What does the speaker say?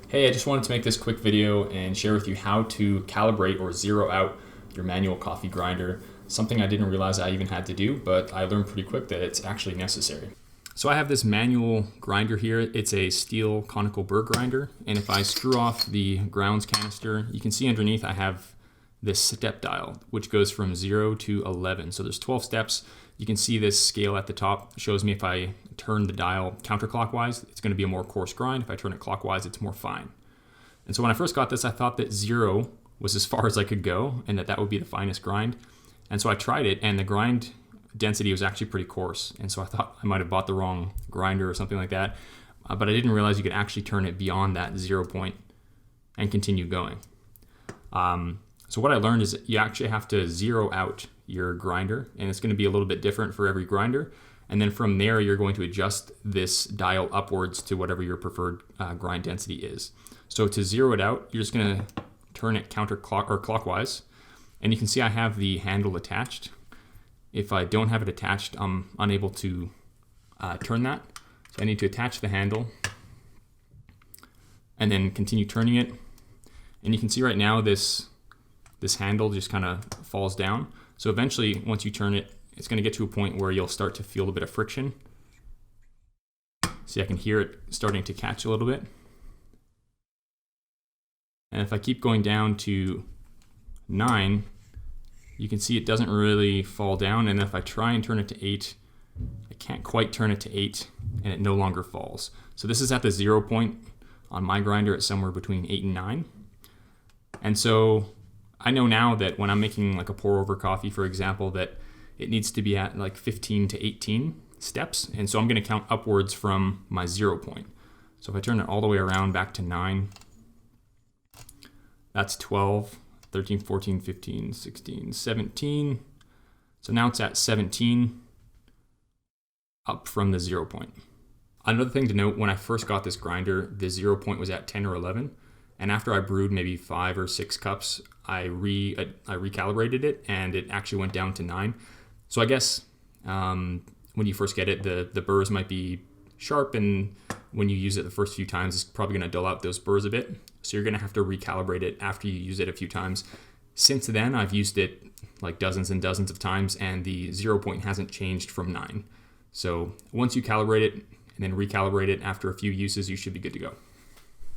Hey, I just wanted to make this quick video and share with you how to calibrate or zero out your manual coffee grinder. Something I didn't realize I even had to do, but I learned pretty quick that it's actually necessary. So I have this manual grinder here. It's a steel conical burr grinder, and if I screw off the grounds canister, you can see underneath I have this step dial, which goes from 0 to 11. So there's 12 steps. You can see this scale at the top. It shows me if I turn the dial counterclockwise, it's going to be a more coarse grind. If I turn it clockwise, it's more fine. And so when I first got this, I thought that 0 was as far as I could go and that would be the finest grind. And so I tried it, and the grind density was actually pretty coarse. And so I thought I might have bought the wrong grinder or something like that. But I didn't realize you could actually turn it beyond that 0 point and continue going. So what I learned is you actually have to zero out your grinder, and it's going to be a little bit different for every grinder. And then from there, you're going to adjust this dial upwards to whatever your preferred grind density is. So to zero it out, you're just going to turn it clockwise. And you can see I have the handle attached. If I don't have it attached, I'm unable to turn that. So I need to attach the handle and then continue turning it. And you can see right now this handle just kind of falls down. So eventually, once you turn it, it's going to get to a point where you'll start to feel a bit of friction. See, I can hear it starting to catch a little bit. And if I keep going down to 9, you can see it doesn't really fall down. And if I try and turn it to 8, I can't quite turn it to 8, and it no longer falls. So this is at the 0 point. On my grinder, it's somewhere between 8 and 9. And so I know now that when I'm making like a pour over coffee, for example, that it needs to be at like 15 to 18 steps. And so I'm going to count upwards from my 0 point. So if I turn it all the way around back to 9, that's 12, 13, 14, 15, 16, 17. So now it's at 17 up from the 0 point. Another thing to note, when I first got this grinder, the 0 point was at 10 or 11. And after I brewed maybe 5 or 6 cups, I recalibrated it, and it actually went down to 9. So I guess when you first get it, the burrs might be sharp, and when you use it the first few times, it's probably going to dull out those burrs a bit. So you're going to have to recalibrate it after you use it a few times. Since then, I've used it like dozens and dozens of times, and the 0 point hasn't changed from 9. So once you calibrate it and then recalibrate it after a few uses, you should be good to go.